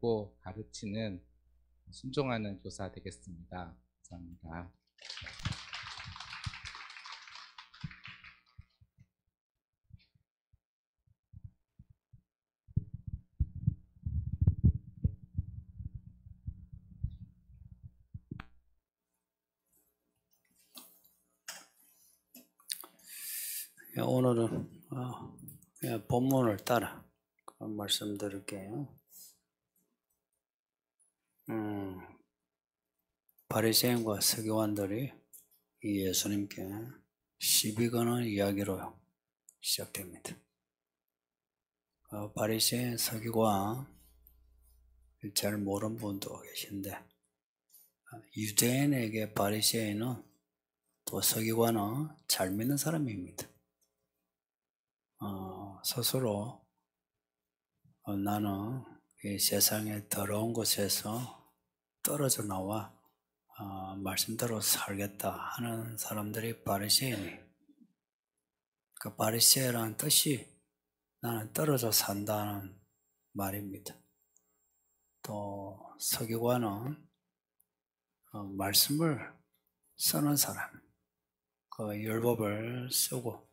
듣고 가르치는 순종하는 교사 되겠습니다. 감사합니다. 오늘은 본문을 따라 말씀드릴게요. 바리새인과 서기관들이 예수님께 시비 거는 이야기로 시작됩니다. 바리새인, 서기관 잘 모르는 분도 계신데 유대인에게 바리새인은 또 서기관은 잘 믿는 사람입니다. 스스로 나는 이 세상의 더러운 곳에서 떨어져 나와 말씀대로 살겠다 하는 사람들이 바리새인이. 그 바리새인이라는 뜻이 나는 떨어져 산다는 말입니다. 또 서기관은 말씀을 쓰는 사람, 그 율법을 쓰고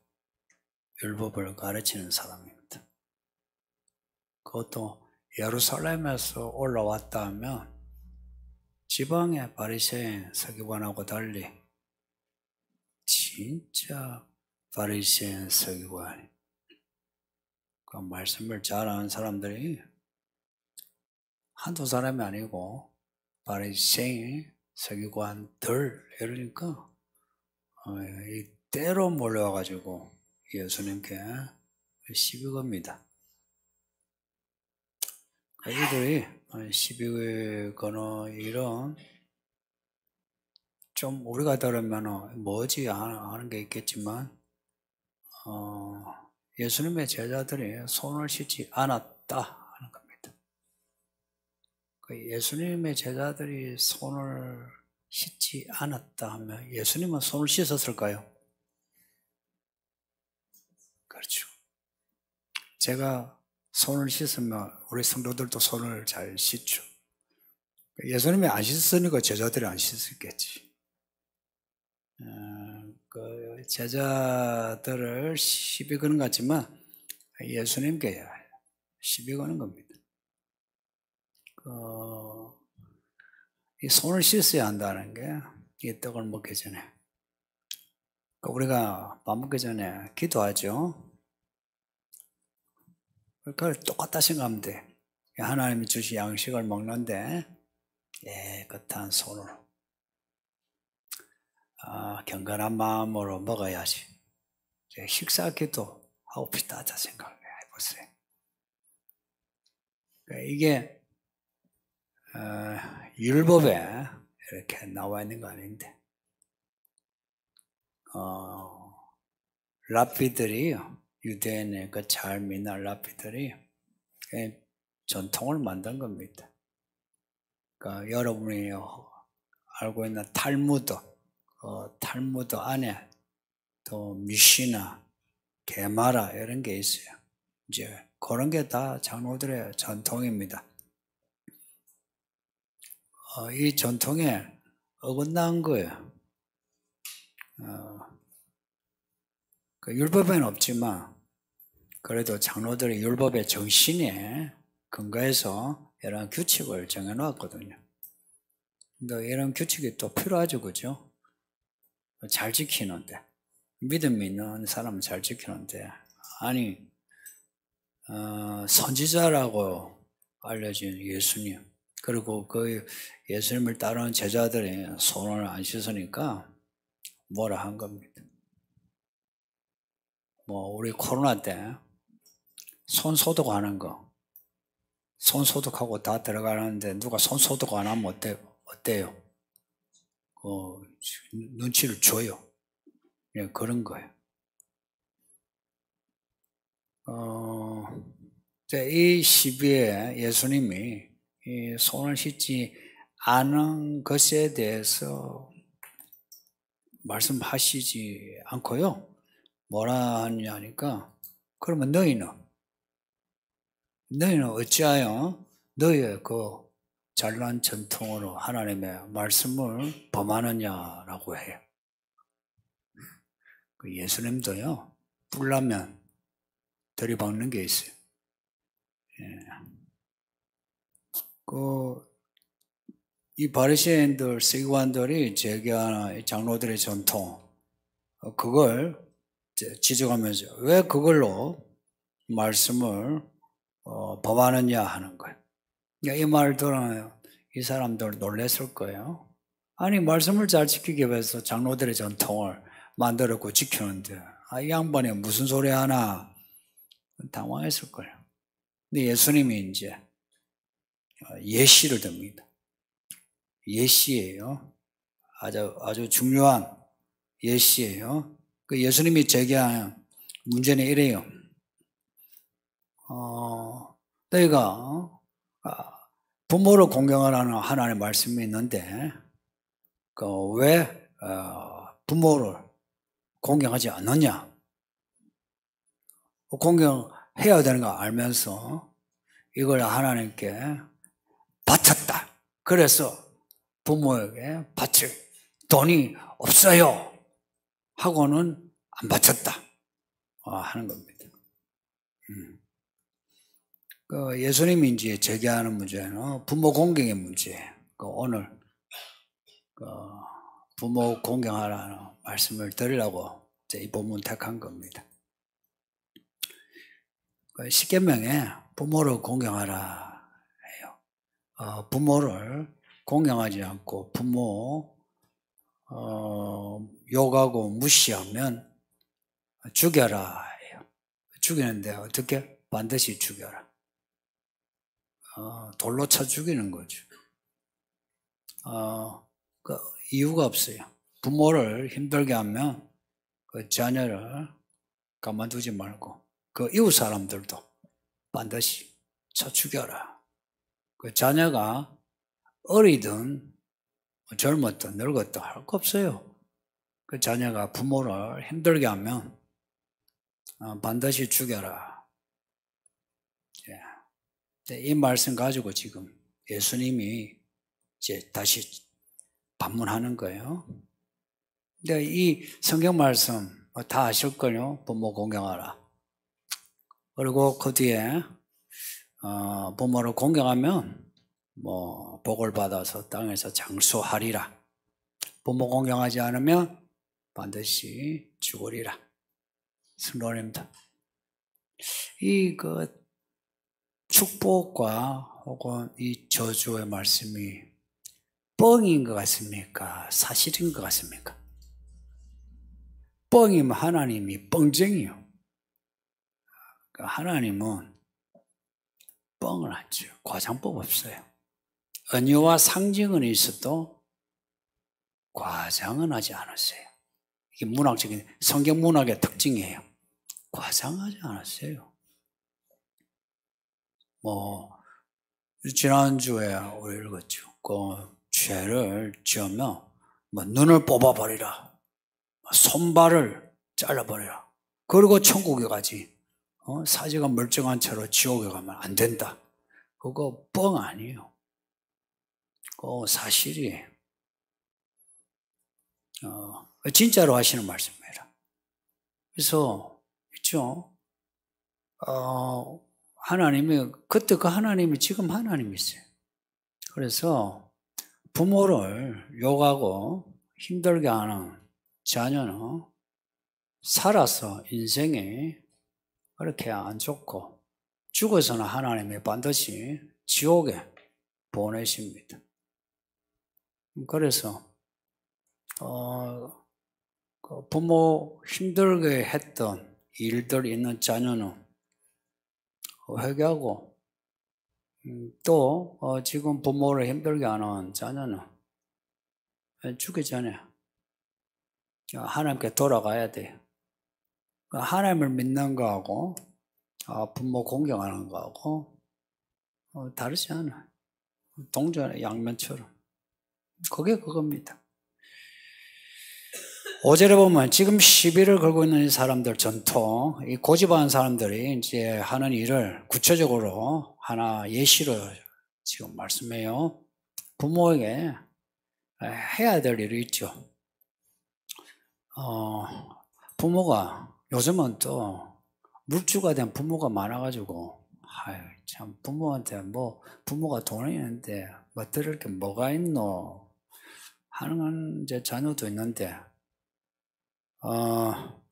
율법을 가르치는 사람입니다. 그것도 예루살렘에서 올라왔다 하면 지방의 바리새인 서기관하고 달리 진짜 바리새인 서기관, 그 말씀을 잘 아는 사람들이 한두 사람이 아니고 바리새인 서기관들, 이러니까 이 때로 몰려와가지고 예수님께 시비 겁니다. 이들이 시비 거는 일은 좀 우리가 들으면 뭐지 하는 게 있겠지만 예수님의 제자들이 손을 씻지 않았다 하는 겁니다. 예수님의 제자들이 손을 씻지 않았다 하면 예수님은 손을 씻었을까요? 그렇죠. 제가 손을 씻으면 우리 성도들도 손을 잘 씻죠. 예수님이 안 씻으니까 제자들이 안 씻었겠지. 그 제자들을 시비 거는 것 같지만 예수님께 시비 거는 겁니다. 이 손을 씻어야 한다는 게 이 떡을 먹기 전에, 우리가 밥 먹기 전에 기도하죠. 그걸 똑같다 생각하면 돼. 하나님이 주신 양식을 먹는데 깨끗한 손으로 경건한 마음으로 먹어야지. 식사 기도 하고 싶다 생각을 해보세요. 이게 율법에 이렇게 나와 있는 거 아닌데 랍비들이, 유대인의 그 잘 믿는 랍비들이 전통을 만든 겁니다. 그러니까 여러분이 알고 있는 탈무드, 탈무드 안에 또 미시나, 게마라 이런 게 있어요. 이제 그런 게 다 장로들의 전통입니다. 이 전통에 어긋난 거예요. 그 율법에는 없지만 그래도 장로들이 율법의 정신에 근거해서 이런 규칙을 정해놓았거든요. 근데 이런 규칙이 또 필요하죠, 그죠? 잘 지키는데, 믿음 있는 사람은 잘 지키는데, 아니 선지자라고 알려진 예수님, 그리고 그 예수님을 따르는 제자들이 손을 안 씻으니까 뭐라 한 겁니다. 우리 코로나 때 손 소독하는 거, 손 소독하고 다 들어가는데 누가 손 소독 안 하면 어때요? 눈치를 줘요. 그런 거예요. 이 시비에 예수님이 이 손을 씻지 않은 것에 대해서 말씀하시지 않고요. 뭐라 하냐니까, 그러면 너희는 어찌하여 너의 그 잘난 전통으로 하나님의 말씀을 범하느냐라고 해요. 그 예수님도요, 뿔나면 들이박는 게 있어요. 이 바리새인들, 세기관들이 제기한 장로들의 전통, 그걸 지적하면서 왜 그걸로 말씀을 범하느냐 하는 거예요. 이 말 들으면 이 사람들 놀랐을 거예요. 아니, 말씀을 잘 지키기 위해서 장로들의 전통을 만들었고 지키는데, 이 양반이 무슨 소리 하나 당황했을 거예요. 근데 예수님이 이제 예시를 듭니다. 예시예요. 아주 중요한 예시예요. 그 예수님이 제기한 문제는 이래요. 너희가 부모를 공경하라는 하나님의 말씀이 있는데 왜 부모를 공경하지 않느냐? 공경해야 되는 거 알면서 이걸 하나님께 바쳤다. 그래서 부모에게 바칠 돈이 없어요 하고는 안 바쳤다 하는 겁니다. 예수님이 이제 제기하는 문제는 부모 공경의 문제예요. 오늘 부모 공경하라는 말씀을 드리려고 이 본문 택한 겁니다. 십계명에 부모를 공경하라 해요. 부모를 공경하지 않고 부모 욕하고 무시하면 죽여라 해요. 죽이는데 어떻게? 반드시 죽여라. 돌로 쳐 죽이는 거죠. 이유가 없어요. 부모를 힘들게 하면 그 자녀를 가만두지 말고 그 이웃 사람들도 반드시 쳐 죽여라. 그 자녀가 어리든 젊었든 늙었든 할 거 없어요. 그 자녀가 부모를 힘들게 하면 반드시 죽여라. 이 말씀 가지고 지금 예수님이 이제 다시 반문하는 거예요. 근데 이 성경 말씀 다 아실 거요. 부모 공경하라. 그리고 그 뒤에 부모를 공경하면 복을 받아서 땅에서 장수하리라. 부모 공경하지 않으면 반드시 죽으리라. 성도님들, 축복과 혹은 이 저주의 말씀이 뻥인 것 같습니까? 사실인 것 같습니까? 뻥이면 하나님이 뻥쟁이요. 하나님은 뻥을 안 쳐요. 과장법 없어요. 은유와 상징은 있어도 과장은 하지 않았어요. 이게 문학적인 성경 문학의 특징이에요. 과장하지 않았어요. 지난주에 우리 읽었죠. 죄를 지으면 눈을 뽑아버리라. 손발을 잘라버리라. 그리고 천국에 가지. 사지가 멀쩡한 채로 지옥에 가면 안 된다. 그거 뻥 아니에요. 그거 사실이에요. 진짜로 하시는 말씀이라. 그래서 있죠. 하나님이 그때 그 하나님이 지금 하나님이세요. 그래서 부모를 욕하고 힘들게 하는 자녀는 살아서 인생이 그렇게 안 좋고 죽어서는 하나님이 반드시 지옥에 보내십니다. 그래서 부모 힘들게 했던 일들 있는 자녀는 회개하고 또 지금 부모를 힘들게 하는 자녀는 죽기 전에 하나님께 돌아가야 돼요. 하나님을 믿는 거하고 부모 공경하는 거하고 다르지 않아요. 동전의 양면처럼. 그게 그겁니다. 5절에 보면 지금 시비를 걸고 있는 이 사람들 전통, 이 고집하는 사람들이 이제 하는 일을 구체적으로 하나 예시로 지금 말씀해요. 부모에게 해야 될 일이 있죠. 부모가 요즘은 또 물주가 된 부모가 많아가지고 참 부모한테 뭐 부모가 돈이 있는데 뭐 들을 게 뭐가 있노 하는 이제 자녀도 있는데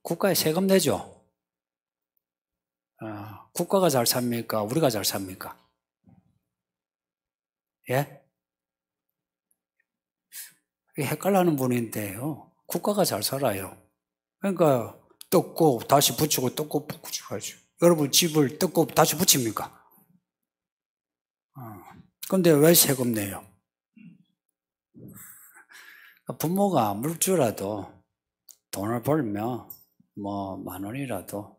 국가에 세금 내죠. 국가가 잘 삽니까? 우리가 잘 삽니까? 예? 헷갈리는 분인데요. 국가가 잘 살아요. 그러니까 뜯고 다시 붙이고 뜯고 붙이고 하죠. 여러분 집을 뜯고 다시 붙입니까? 근데 왜 세금 내요? 부모가 물주라도 돈을 벌면 뭐 10,000원이라도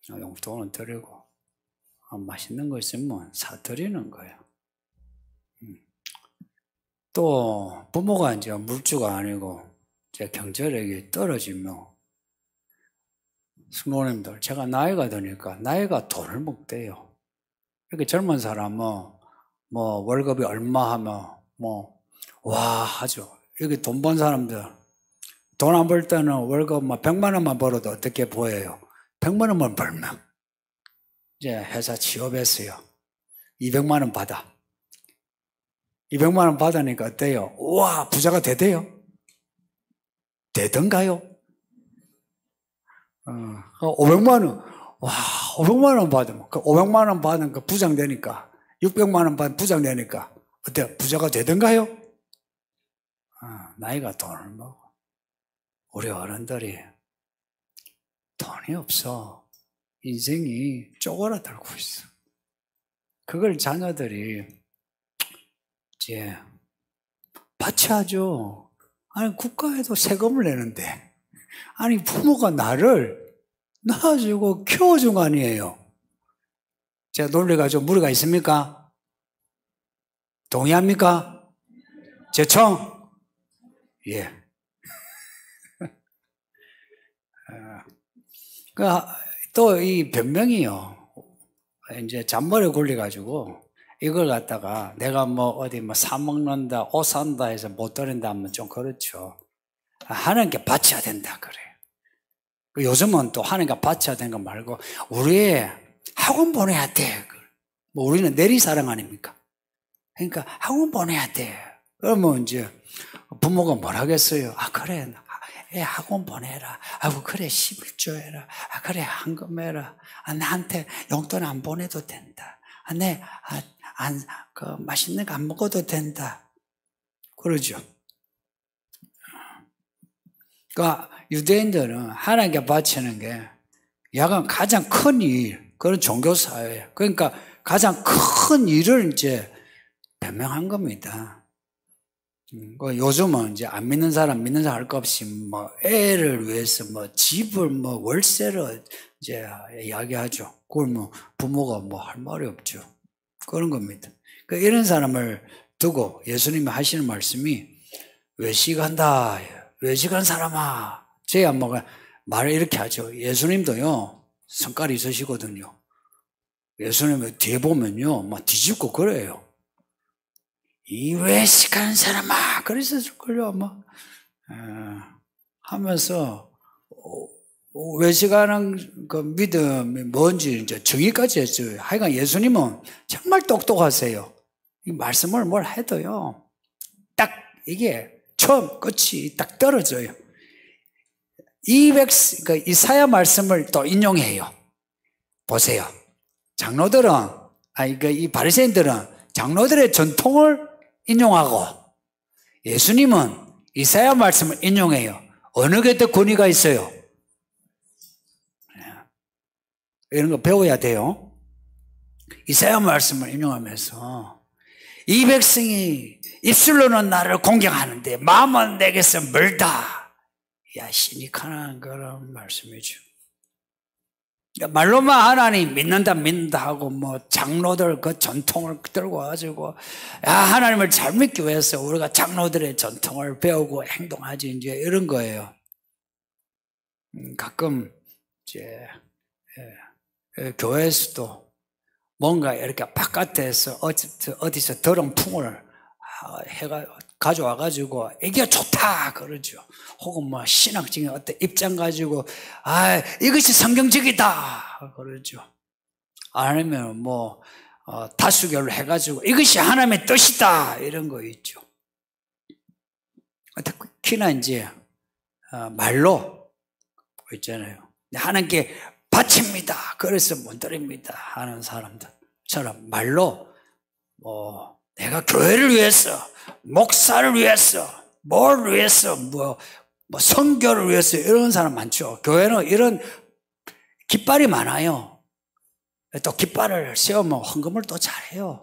용돈은 드리고 맛있는 거 있으면 사드리는 거예요. 또 부모가 이제 물주가 아니고 이제 경제력이 떨어지면 부모님들 제가 나이가 드니까 나이가 돈을 먹대요. 이렇게 젊은 사람은 뭐 월급이 얼마 하면 뭐 와 하죠. 여기 돈 번 사람들 돈 안 벌 때는 월급 막 100만 원만 벌어도 어떻게 보여요? 100만 원만 벌면 이제 회사 취업했어요. 200만 원 받아. 200만 원 받으니까 어때요? 우와 부자가 되대요? 되던가요? 500만 원, 와 500만 원 받으면 그 500만 원 받은 거 부장 되니까 600만 원 받은 부장 되니까 어때요? 부자가 되던가요? 나이가 돈을 먹어. 우리 어른들이 돈이 없어. 인생이 쪼그라들고 있어. 그걸 자녀들이 이제 바치하죠. 아니 국가에도 세금을 내는데 아니 부모가 나를 낳아주고 키워준 거 아니에요. 제가 논리가 좀 무리가 있습니까? 동의합니까? 제청? 예. 또 이 변명이요. 이제 잔머리 굴려가지고 이걸 갖다가 내가 뭐 어디 뭐 사먹는다, 옷 산다 해서 못 드린다 하면 좀 그렇죠. 하나님께 바쳐야 된다 그래요. 요즘은 또 하나님께 바쳐야 되는 거 말고 우리 학원 보내야 돼. 뭐 우리는 내리사랑 아닙니까? 그러니까 학원 보내야 돼. 그러면 이제 부모가 뭐라 하겠어요? 그래. 애 학원 보내라. 그래 11조 해라. 그래 헌금해라. 나한테 용돈 안 보내도 된다. 그 맛있는 거 안 먹어도 된다. 그러죠. 그러니까 유대인들은 하나님께 바치는 게 야간 가장 큰 일, 그런 종교사회예요. 그러니까 가장 큰 일을 이제 변명한 겁니다. 요즘은 이제 안 믿는 사람 할 것 없이 뭐 애를 위해서 뭐 집을 뭐 월세를 이제 이야기하죠. 그걸 뭐 부모가 뭐 할 말이 없죠. 그런 겁니다. 그러니까 이런 사람을 두고 예수님이 하시는 말씀이 외식한다. 외식한 사람아. 제가 뭐 말을 이렇게 하죠. 예수님도요 성깔이 있으시거든요. 예수님을 뒤에 보면요 막 뒤집고 그래요. 이 외식한 사람아 그랬을걸요 아마 하면서 외식하는 그 믿음이 뭔지 이제 정의까지 했죠. 하여간 예수님은 정말 똑똑하세요. 이 말씀을 뭘 해도요 딱 이게 처음 끝이 딱 떨어져요. 그 이사야 말씀을 또 인용해요. 보세요. 장로들은 이 바리새인들은 장로들의 전통을 인용하고 예수님은 이사야 말씀을 인용해요. 어느 게 더 권위가 있어요? 이런 거 배워야 돼요. 이사야 말씀을 인용하면서 이 백성이 입술로는 나를 공경하는데 마음은 내게서 멀다. 시니카한 그런 말씀이죠. 말로만 하나님 믿는다 하고 뭐 장로들 그 전통을 들고 가지고 하나님을 잘 믿기 위해서 우리가 장로들의 전통을 배우고 행동하지 이제 이런 거예요. 가끔 이제 교회에서도 뭔가 이렇게 바깥에서 어디서 더러운 풍을 가져와가지고 이게 좋다 그러죠. 혹은 뭐 신학적인 어떤 입장 가지고 이것이 성경적이다 그러죠. 아니면 뭐 다수결로 해가지고 이것이 하나님의 뜻이다 이런 거 있죠. 특히나 이제 말로 있잖아요. 하나님께 바칩니다. 그래서 못 드립니다 하는 사람들처럼 말로 뭐 내가 교회를 위해서, 목사를 위해서, 뭘 위해서, 뭐 선교를 위해서 이런 사람 많죠. 교회는 이런 깃발이 많아요. 또 깃발을 세우면 헌금을 또 잘해요.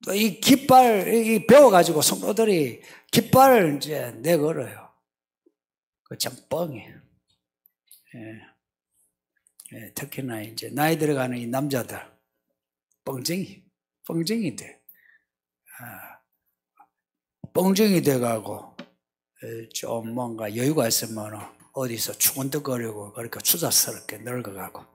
또 이 깃발 배워가지고 성도들이 깃발을 이제 내걸어요. 그 참 뻥이에요. 특히나 이제 나이 들어가는 이 남자들 뻥쟁이 돼. 뻥쟁이 돼가고 좀 뭔가 여유가 있으면 어디서 추근득거리고 그러니까 추잡스럽게 늙어가고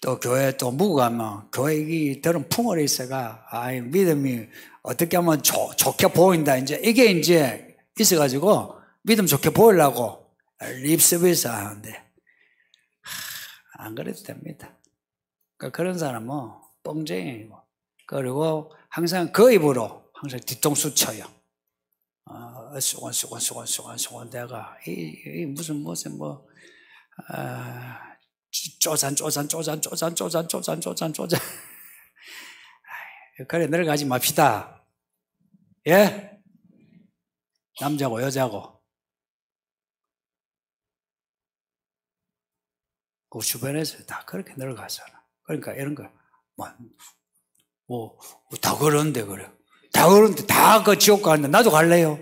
또 교회 또 묵고 가면 교회 이 들은 풍월이 있어가 믿음이 어떻게 하면 좋게 보인다 이제 이게 이제 있어가지고 믿음 좋게 보이려고 립 서비스 하는데 안 그래도 됩니다. 그러니까 그런 사람은 뻥쟁이고 그리고 항상 그 입으로 항상 뒤통수 쳐요. 수건 내가 이 무슨 뭐 쪼잔 그래 늙어가지 맙시다. 예? 남자고 여자고 그 주변에서 다 그렇게 늙어가잖아. 그러니까 이런 거 다 그러는데 그래. 다 그러는데 다 그 지옥 가는데 나도 갈래요?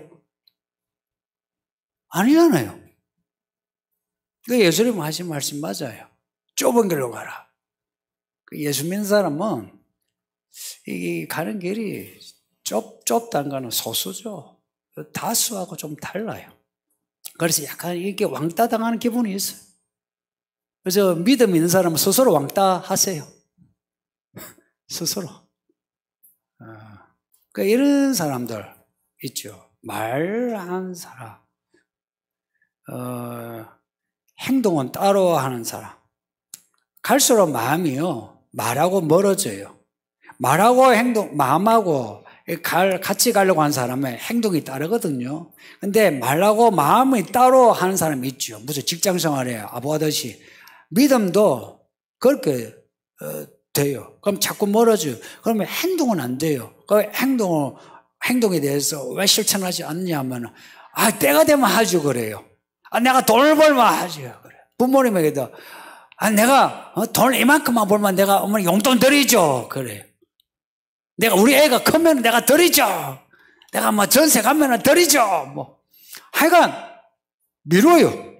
아니잖아요. 그 예수님 하신 말씀 맞아요. 좁은 길로 가라. 그 예수 믿는 사람은 이 가는 길이 좁다는 거는 소수죠. 다수하고 좀 달라요. 그래서 약간 이게 왕따 당하는 기분이 있어요. 그래서 믿음 있는 사람은 스스로 왕따 하세요. 스스로. 그러니까 이런 사람들 있죠. 말한 사람. 행동은 따로 하는 사람. 갈수록 마음이요. 말하고 멀어져요. 말하고 마음하고 같이 가려고 하는 사람은 행동이 따르거든요. 근데 말하고 마음이 따로 하는 사람이 있죠. 무슨 직장 생활에 아부하듯이. 믿음도 그렇게 돼요. 그럼 자꾸 멀어져요. 그러면 행동은 안 돼요. 그 행동에 대해서 왜 실천하지 않냐면, 때가 되면 하죠, 그래요. 내가 돈을 벌면 하죠, 그래. 부모님에게도, 내가 돈을 이만큼만 벌면 내가 어머니 용돈 드리죠, 그래. 우리 애가 크면 내가 드리죠. 내가 뭐 전세 가면 드리죠. 뭐. 하여간, 미뤄요.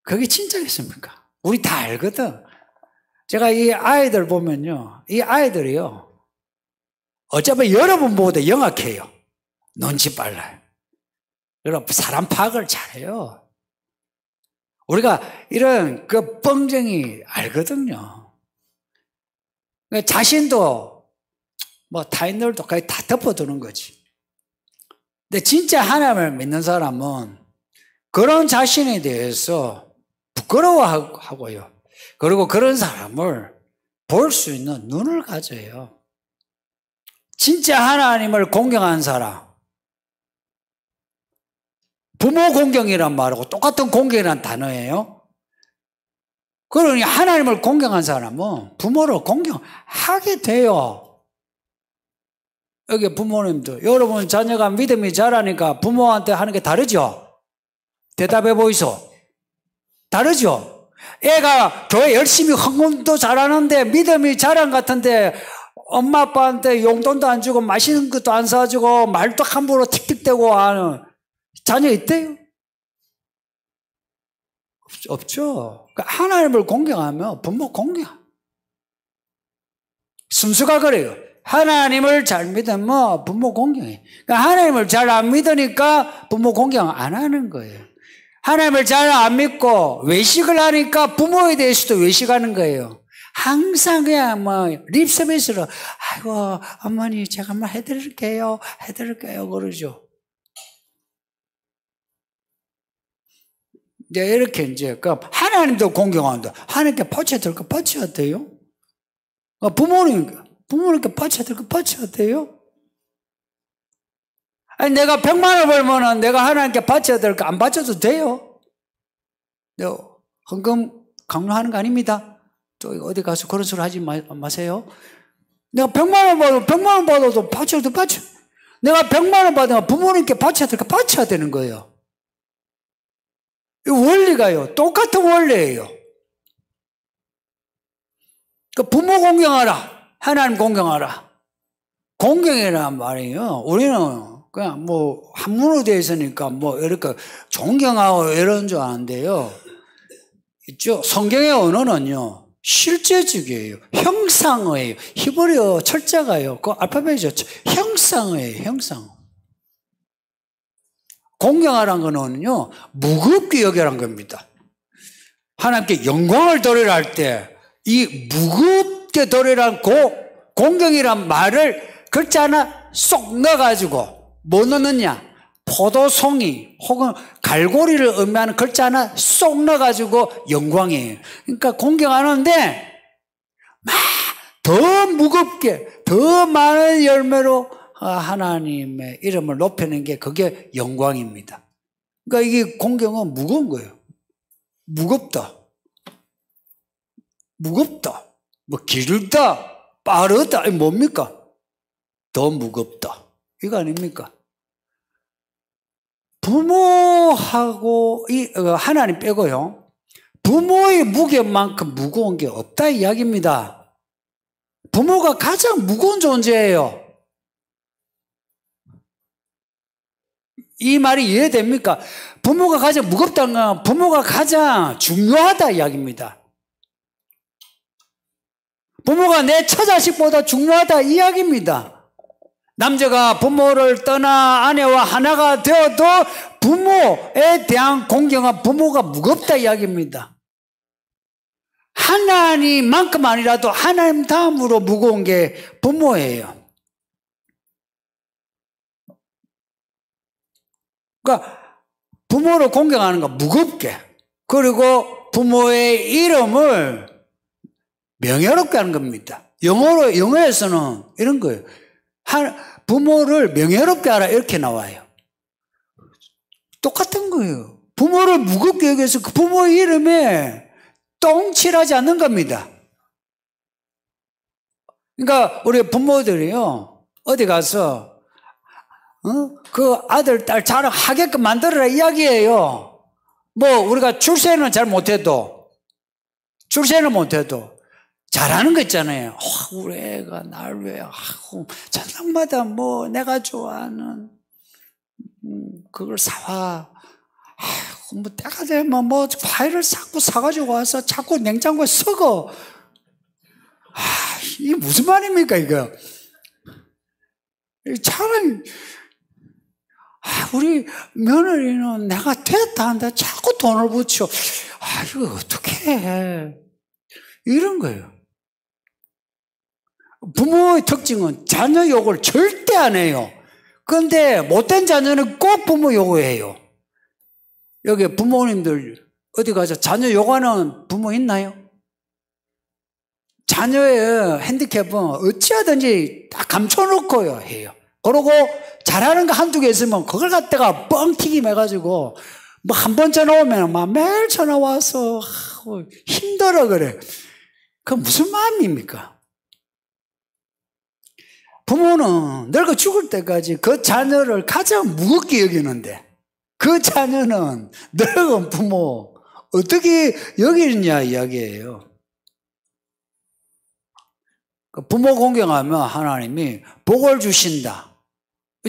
그게 진짜겠습니까? 우리 다 알거든. 제가 이 아이들 보면요. 이 아이들이요. 어차피 여러분보다 영악해요. 눈치 빨라요. 여러분, 사람 파악을 잘해요. 우리가 이런 그 뻥쟁이 알거든요. 자신도 뭐 타인들도 거의 다 덮어두는 거지. 근데 진짜 하나님을 믿는 사람은 그런 자신에 대해서 부끄러워하고요. 그리고 그런 사람을 볼 수 있는 눈을 가져요. 진짜 하나님을 공경하는 사람. 부모 공경이란 말하고 똑같은 공경이란 단어예요. 그러니 하나님을 공경한 사람은 부모를 공경하게 돼요. 여기 부모님도 여러분 자녀가 믿음이 자라니까 부모한테 하는 게 다르죠? 대답해 보이소. 다르죠? 애가 교회 열심히 헌금도 잘하는데 믿음이 자란 같은데 엄마 아빠한테 용돈도 안 주고 맛있는 것도 안 사주고 말도 함부로 틱틱대고 하는 자녀 있대요? 없죠. 하나님을 공경하면 부모 공경. 순수가 그래요. 하나님을 잘 믿으면 부모 공경해. 그러니까 하나님을 잘 안 믿으니까 부모 공경 안 하는 거예요. 하나님을 잘 안 믿고 외식을 하니까 부모에 대해서도 외식하는 거예요. 항상 그냥 뭐 립서비스로 아이고 어머니 제가 한번 해드릴게요 그러죠. 이제 이렇게 이제 하나님도 공경한다. 하나님께 바쳐야 될 거 바쳐야 돼요. 부모님께 바쳐야 될 거 바쳐야 돼요. 아니 내가 100만 원 벌면은 내가 하나님께 바쳐야 될 거 안 바쳐도 돼요. 내가 헌금 강요하는 거 아닙니다. 또 어디 가서 그런 소리 하지 마세요. 내가 100만 원 받아도 100만 원 받아도 바쳐도 바쳐. 내가 100만 원 받으면 부모님께 바쳐야 될 거 바쳐야 되는 거예요. 이 원리가요. 똑같은 원리예요. 부모 공경하라. 하나님 공경하라. 공경이란 말이에요. 우리는 그냥 뭐 한문으로 되어 있으니까 뭐 이렇게 존경하고 이런 줄 아는데요. 있죠. 성경의 언어는요. 실제적이에요. 형상어예요. 히브리어 철자가요. 그 알파벳이죠. 형상어예요. 형상. 공경하라는 거는요. 무겁게 여기라는 겁니다. 하나님께 영광을 돌리라 할 때 이 무겁게 돌리라는 공경이란 말을 글자 하나 쏙 넣어가지고 뭐 넣느냐? 포도송이 혹은 갈고리를 의미하는 글자 하나 쏙 넣어가지고 영광이에요. 그러니까 공경하는데 막 더 무겁게 더 많은 열매로 하나님의 이름을 높이는 게 그게 영광입니다. 그러니까 이게 공경은 무거운 거예요. 무겁다. 뭐 길다, 빠르다, 이 뭡니까? 더 무겁다. 이거 아닙니까? 부모하고 하나님 빼고요. 부모의 무게만큼 무거운 게 없다 이야기입니다. 부모가 가장 무거운 존재예요. 이 말이 이해됩니까? 부모가 가장 무겁다는 건 부모가 가장 중요하다 이야기입니다. 부모가 내 처자식보다 중요하다 이야기입니다. 남자가 부모를 떠나 아내와 하나가 되어도 부모에 대한 공경은 부모가 무겁다 이야기입니다. 하나님만큼 아니라도 하나님 다음으로 무거운 게 부모예요. 그러니까 부모를 공경하는 거 무겁게, 그리고 부모의 이름을 명예롭게 하는 겁니다. 영어에서는 이런 거예요. 부모를 명예롭게 하라 이렇게 나와요. 똑같은 거예요. 부모를 무겁게 여기서 그 부모의 이름에 똥칠하지 않는 겁니다. 그러니까 우리 부모들이요 어디 가서 그 아들 딸 자랑하게끔 만들어라 이야기예요. 뭐 우리가 출세는 잘 못해도 잘하는 거 있잖아요. 우리 애가 날 왜 저녁마다 뭐 내가 좋아하는 그걸 사와. 뭐 때가 되면 뭐 과일을 자꾸 사가지고 와서 자꾸 냉장고에 썩어. 이게 무슨 말입니까 이거? 차라리 우리 며느리는 내가 됐다 한다 자꾸 돈을 붙여. 이거 어떻게 해? 이런 거예요. 부모의 특징은 자녀 욕을 절대 안 해요. 그런데 못된 자녀는 꼭 부모 욕해요. 여기 부모님들 어디 가서 자녀 욕하는 부모 있나요? 자녀의 핸디캡은 어찌하든지 다 감춰놓고 해요. 그러고 잘하는 거 한두 개 있으면 그걸 갖다가 뻥튀기 해가지고 뭐 한 번 전화 오면 막 매일 전화 와서 힘들어 그래. 그 무슨 마음입니까? 부모는 늙어 죽을 때까지 그 자녀를 가장 무겁게 여기는데 그 자녀는 늙은 부모 어떻게 여기느냐 이야기예요. 부모 공경하면 하나님이 복을 주신다.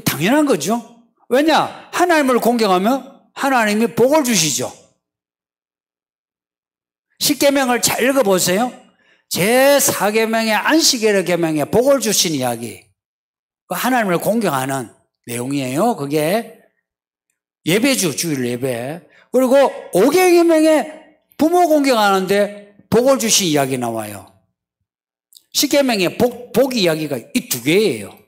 당연한 거죠. 왜냐? 하나님을 공경하면 하나님이 복을 주시죠. 십계명을 잘 읽어보세요. 제4계명의 안식일의 계명에 복을 주신 이야기. 하나님을 공경하는 내용이에요. 그게 예배주, 주일 예배. 그리고 500여 명의 부모 공경하는데 복을 주신 이야기 나와요. 10계명의 복 이야기가 이 두 개예요.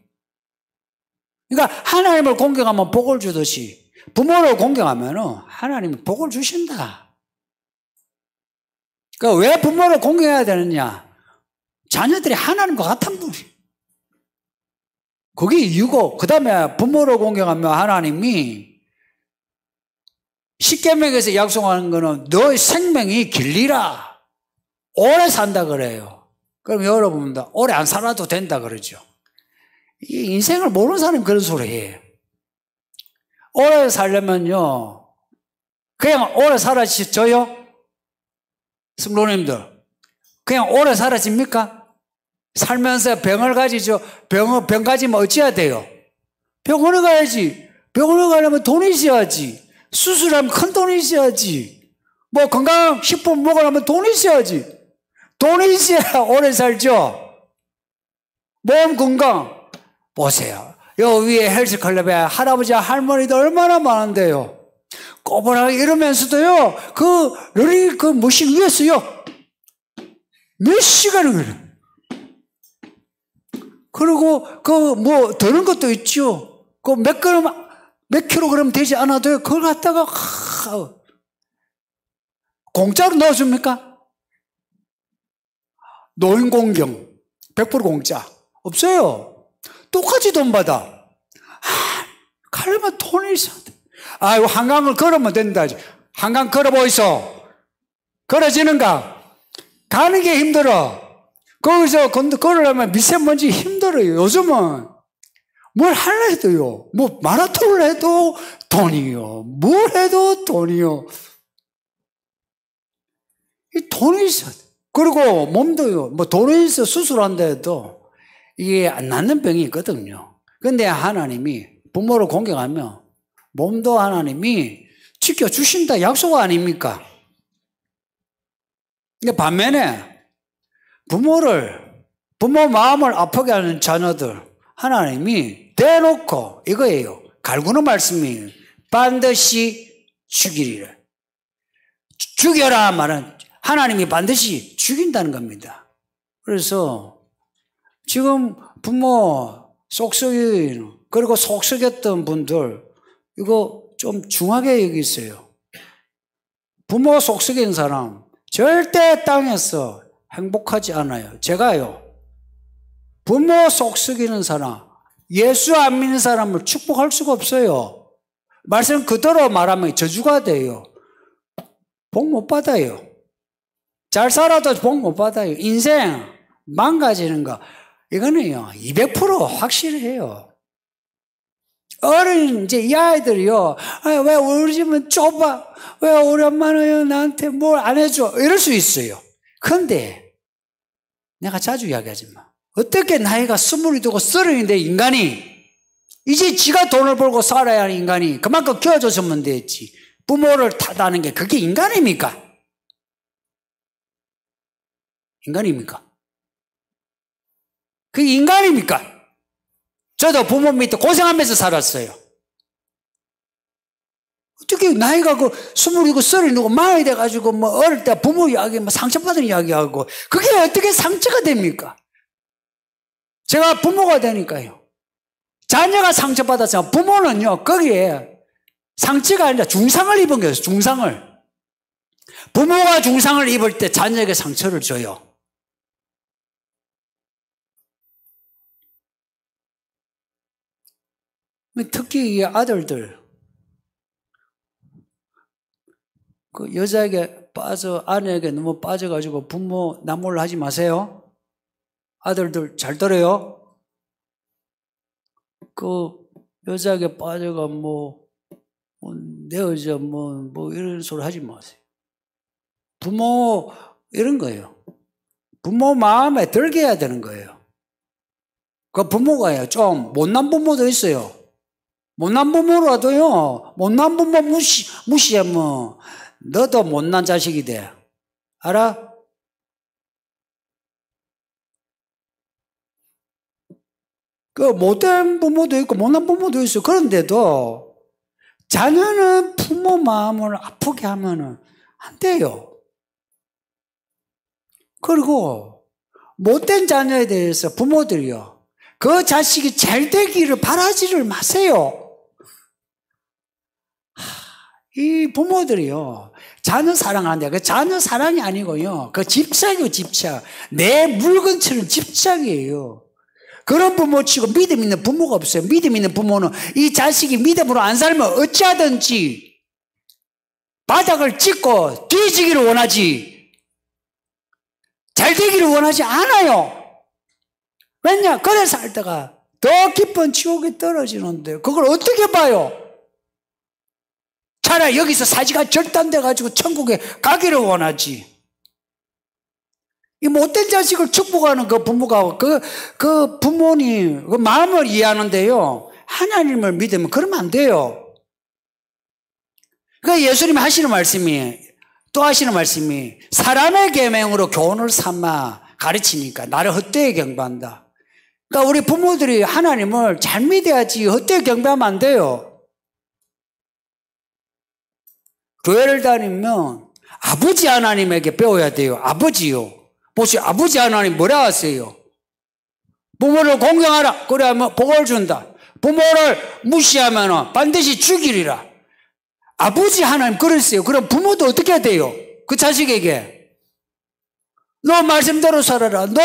그러니까 하나님을 공경하면 복을 주듯이 부모를 공경하면 하나님이 복을 주신다. 그러니까 왜 부모를 공경해야 되느냐? 자녀들이 하나님과 같은 분이. 그게 이유고, 그 다음에 부모를 공경하면 하나님이 십계명에서 약속하는 거는 너의 생명이 길리라. 오래 산다 그래요. 그럼 여러분들 오래 안 살아도 된다 그러죠. 이 인생을 모르는 사람이 그런 소리 해요. 오래 살려면요, 그냥 오래 살아져요? 성도님들, 그냥 오래 살아집니까? 살면서 병을 가지죠. 병 가지면 어찌해야 돼요? 병원에 가야지. 병원에 가려면 돈이 있어야지. 수술하면 큰 돈이 있어야지. 뭐 건강식품 먹으려면 돈이 있어야지. 돈이 있어야 오래 살죠. 몸 건강. 보세요. 여기 위에 헬스클럽에 할아버지 할머니도 얼마나 많은데요. 꼬부라게 이러면서도요, 그 머신 위에서요, 몇 시간을 그래요. 그리고 드는 것도 있죠. 몇 킬로그램 되지 않아도요, 그걸 갖다가, 공짜로 넣어줍니까? 노인 공경, 100% 공짜. 없어요. 똑같이 돈 받아. 가려면 돈이 있어. 아이고, 한강을 걸으면 된다. 한강 걸어보이소. 걸어지는가? 가는 게 힘들어. 거기서 걸으려면 미세먼지 힘들어요. 요즘은 뭘 하려 해도요. 뭐 마라톤을 해도 돈이요. 뭘 해도 돈이요. 이 돈이 있어. 그리고 몸도요. 뭐 돈이 있어 수술한다 해도 이게 안 낫는 병이 있거든요. 근데 하나님이 부모를 공경하면 몸도 하나님이 지켜주신다 약속 아닙니까? 근데 반면에 부모 마음을 아프게 하는 자녀들 하나님이 대놓고 이거예요. 갈구는 말씀이에요. 반드시 죽이리라. 죽여라 말은 하나님이 반드시 죽인다는 겁니다. 그래서 지금 부모 속썩이는 그리고 속썩였던 분들 이거 좀 중하게 여기세요. 부모 속썩이는 사람 절대 땅에서 행복하지 않아요. 제가요, 부모 속썩이는 사람, 예수 안 믿는 사람을 축복할 수가 없어요. 말씀 그대로 말하면 저주가 돼요. 복 못 받아요. 잘 살아도 복 못 받아요. 인생 망가지는 거 이거는요 200% 확실해요. 어린 이제 이 아이들이요, 왜 우리 집은 좁아? 왜 우리 엄마는 나한테 뭘 안 해줘? 이럴 수 있어요. 그런데 내가 자주 이야기하지만 어떻게 나이가 20이고 30인데 인간이 이제 지가 돈을 벌고 살아야 하는 인간이 그만큼 키워줬으면 됐지. 부모를 탓하는 게 그게 인간입니까? 인간입니까? 그게 인간입니까? 저도 부모 밑에 고생하면서 살았어요. 어떻게 나이가 20이고 30이고 마흔이 돼가지고 뭐 어릴 때 부모 이야기 상처받은 이야기하고 그게 어떻게 상처가 됩니까? 제가 부모가 되니까요. 자녀가 상처받았으면 부모는요 거기에 상처가 아니라 중상을 입은 거예요. 중상을. 부모가 중상을 입을 때 자녀에게 상처를 줘요. 특히 이 아들들 그 여자에게 아내에게 너무 빠져가지고 부모 남몰 하지 마세요. 아들들 잘 들어요. 그 여자에게 빠져가 내 여자 이런 소리 하지 마세요. 부모 이런 거예요. 부모 마음에 들게 해야 되는 거예요. 그 부모가요 좀 못난 부모도 있어요. 못난 부모라도요, 못난 부모 무시하면 너도 못난 자식이 돼. 알아? 그 못된 부모도 있고 못난 부모도 있어요. 그런데도 자녀는 부모 마음을 아프게 하면은 안 돼요. 그리고 못된 자녀에 대해서 부모들이요, 그 자식이 잘 되기를 바라지를 마세요. 이 부모들이요, 자녀 사랑한다. 그 자녀 사랑이 아니고요, 그 집착이요, 집착. 내 물건처럼 집착이에요. 그런 부모 치고 믿음 있는 부모가 없어요. 믿음 있는 부모는 이 자식이 믿음으로 안 살면 어찌하든지 바닥을 찍고 뒤지기를 원하지, 잘 되기를 원하지 않아요. 왜냐? 그래 살다가 더 깊은 지옥에 떨어지는데 그걸 어떻게 봐요? 차라리 여기서 사지가 절단돼가지고 천국에 가기를 원하지. 이 못된 자식을 축복하는 그 부모가, 그 부모님, 그 마음을 이해하는데요, 하나님을 믿으면 그러면 안 돼요. 그러니까 예수님이 하시는 말씀이, 또 하시는 말씀이, 사람의 계명으로 교훈을 삼아 가르치니까 나를 헛되이 경배한다. 그러니까 우리 부모들이 하나님을 잘 믿어야지 헛되이 경배하면 안 돼요. 교회를 다니면 아버지 하나님에게 배워야 돼요. 아버지요. 보세요. 아버지 하나님 뭐라 하세요? 부모를 공경하라. 그래야면 복을 준다. 부모를 무시하면 반드시 죽이리라. 아버지 하나님 그랬어요. 그럼 부모도 어떻게 해야 돼요? 그 자식에게 너 말씀대로 살아라. 너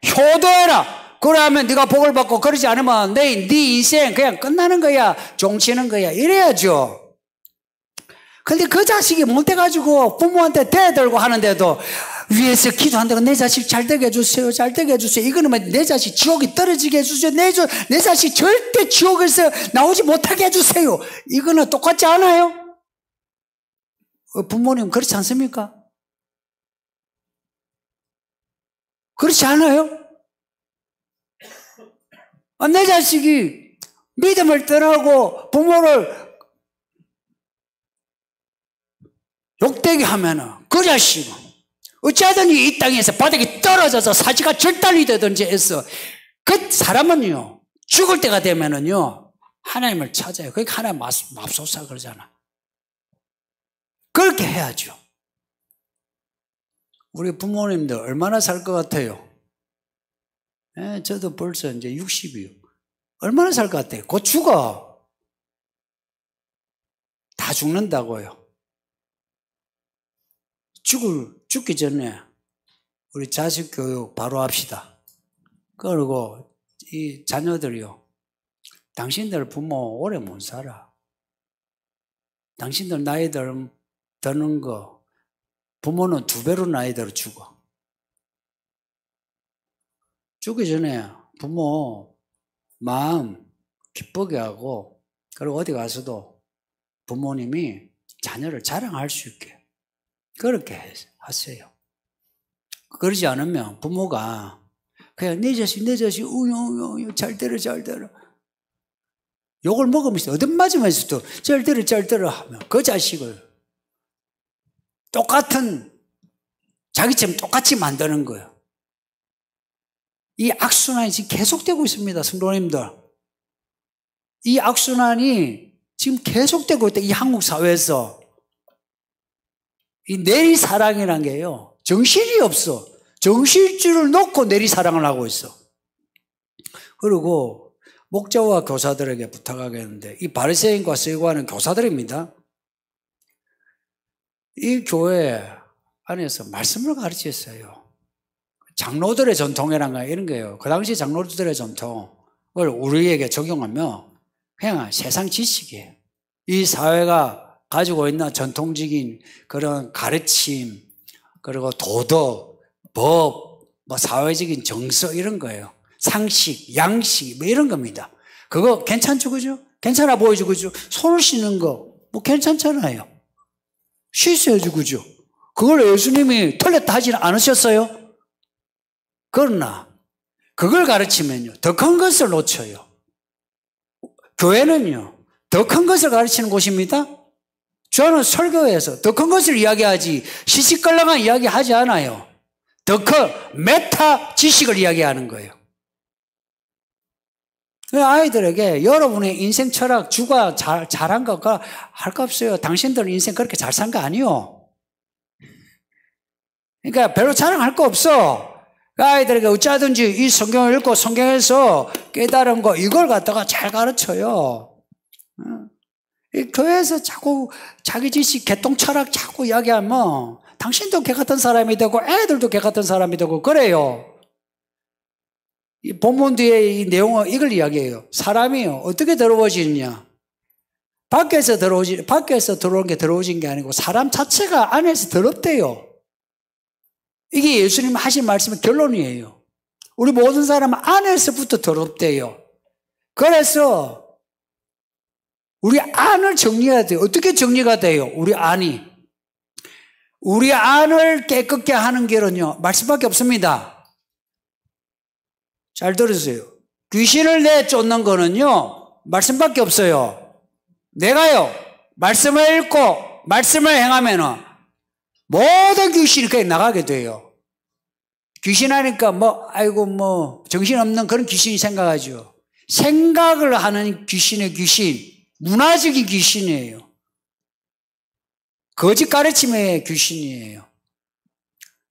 효도해라. 그러면 네가 복을 받고, 그러지 않으면 네 인생 그냥 끝나는 거야. 종치는 거야. 이래야죠. 근데 그 자식이 못돼가지고 부모한테 대들고 하는데도 위에서 기도한다고 내 자식 잘 되게 해주세요. 잘 되게 해주세요. 이거는 뭐 내 자식 지옥에 떨어지게 해주세요. 내 자식 절대 지옥에서 나오지 못하게 해주세요. 이거는 똑같지 않아요? 부모님 그렇지 않습니까? 그렇지 않아요? 내 자식이 믿음을 떠나고 부모를 욕되게 하면은 그 자식은 어찌하든지 이 땅에서 바닥에 떨어져서 사지가 절단이 되든지 해서 그 사람은요, 죽을 때가 되면은요, 하나님을 찾아요. 그러니까 하나님 맙소사 그러잖아. 그렇게 해야죠. 우리 부모님들 얼마나 살 것 같아요? 저도 벌써 이제 60이요. 얼마나 살 것 같아요? 곧 죽어. 다 죽는다고요. 죽기 전에 우리 자식 교육 바로 합시다. 그리고 이 자녀들이요, 당신들 부모 오래 못 살아. 당신들 나이 드는 거 부모는 2배로 나이 들어 죽어. 죽기 전에 부모 마음 기쁘게 하고, 그리고 어디 가서도 부모님이 자녀를 자랑할 수 있게 그렇게 하세요. 그러지 않으면 부모가 그냥 내 자식 잘 되라 욕을 먹으면서 얻어맞으면서도 잘 되라 하면 그 자식을 똑같은 자기처럼 똑같이 만드는 거예요. 이 악순환이 지금 계속되고 있습니다. 성도님들, 이 악순환이 지금 계속되고 있다. 이 한국 사회에서 이 내리사랑이라는 게요, 정신이 없어. 정신줄을 놓고 내리사랑을 하고 있어. 그리고 목자와 교사들에게 부탁하겠는데, 이 바리새인과 서기관은 교사들입니다. 이 교회 안에서 말씀을 가르쳤어요. 장로들의 전통이란 거 이런 거예요. 그 당시 장로들의 전통을 우리에게 적용하면 그냥 세상 지식이에요. 이 사회가 가지고 있는 전통적인 그런 가르침, 그리고 도덕, 법, 뭐 사회적인 정서 이런 거예요. 상식, 양식 뭐 이런 겁니다. 그거 괜찮죠, 그죠? 괜찮아 보이죠, 그죠? 손을 씻는 거 뭐 괜찮잖아요. 씻어야죠, 그죠? 그걸 예수님이 틀렸다 하지는 않으셨어요? 그러나 그걸 가르치면요, 더 큰 것을 놓쳐요. 교회는요, 더 큰 것을 가르치는 곳입니다. 저는 설교에서 더 큰 것을 이야기하지 시시껄렁한 이야기 하지 않아요. 더 큰 메타 지식을 이야기하는 거예요. 아이들에게 여러분의 인생 철학, 주가 잘한 거 할 거 없어요. 당신들 인생 그렇게 잘 산 거 아니요. 그러니까 별로 자랑할 거 없어. 아이들에게 어찌하든지 이 성경을 읽고 성경에서 깨달은 거 이걸 갖다가 잘 가르쳐요. 이 교회에서 자꾸 자기 지식, 개똥 철학 자꾸 이야기하면 당신도 개 같은 사람이 되고 애들도 개 같은 사람이 되고 그래요. 이 본문 뒤에 이 내용은 이걸 이야기해요. 사람이요 어떻게 더러워지느냐? 밖에서 들어온 게 더러워진 게 아니고 사람 자체가 안에서 더럽대요. 이게 예수님 하신 말씀의 결론이에요. 우리 모든 사람은 안에서부터 더럽대요. 그래서 우리 안을 정리해야 돼요. 어떻게 정리가 돼요? 우리 안이. 우리 안을 깨끗게 하는 길은요, 말씀밖에 없습니다. 잘 들으세요. 귀신을 내쫓는 거는요, 말씀밖에 없어요. 내가요, 말씀을 읽고, 말씀을 행하면은, 모든 귀신이 그냥 나가게 돼요. 귀신 하니까 정신없는 그런 귀신이 생각하죠. 생각을 하는 귀신의 귀신, 문화적인 귀신이에요. 거짓 가르침의 귀신이에요.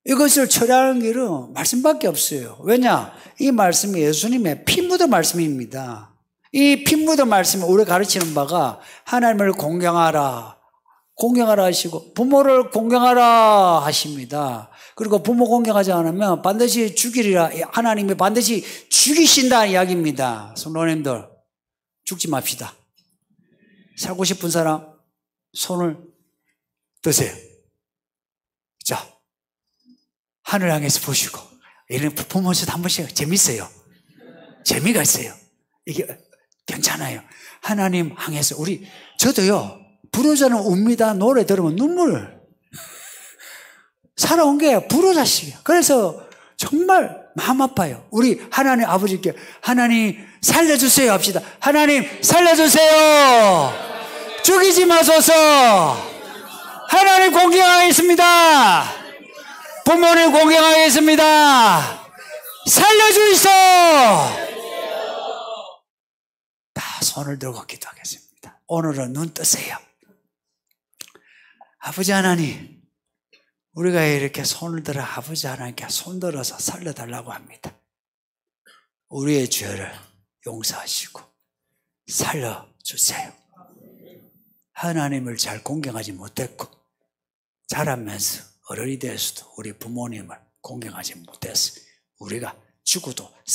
이것을 처리하는 길은 말씀밖에 없어요. 왜냐? 이 말씀이 예수님의 피 묻은 말씀입니다. 이 피 묻은 말씀이 우리 가르치는 바가 하나님을 공경하라 하시고 부모를 공경하라 하십니다. 그리고 부모 공경하지 않으면 반드시 죽이리라. 하나님이 반드시 죽이신다는 이야기입니다. 성도님들 죽지 맙시다. 살고 싶은 사람 손을 드세요. 자, 하늘 향해서 보시고 이런 부모에서도 한 번씩 재밌어요. 재미가 있어요. 이게 괜찮아요. 하나님 향해서 저도요 불효자는 웁니다. 노래 들으면 눈물. 살아온 게 불효자식이에요. 그래서 정말 마음 아파요. 우리 하나님 아버지께 하나님 살려주세요 합시다. 하나님 살려주세요. 죽이지 마소서. 하나님 공경하겠습니다. 부모님 공경하겠습니다. 살려주이소. 다 손을 들고 기도하겠습니다. 오늘은 눈 뜨세요. 아버지 하나님, 우리가 이렇게 손을 들어 아버지 하나님께 손들어서 살려달라고 합니다. 우리의 죄를 용서하시고 살려주세요. 하나님을 잘 공경하지 못했고 자라면서 어른이 되어서도 우리 부모님을 공경하지 못해서 우리가 죽어도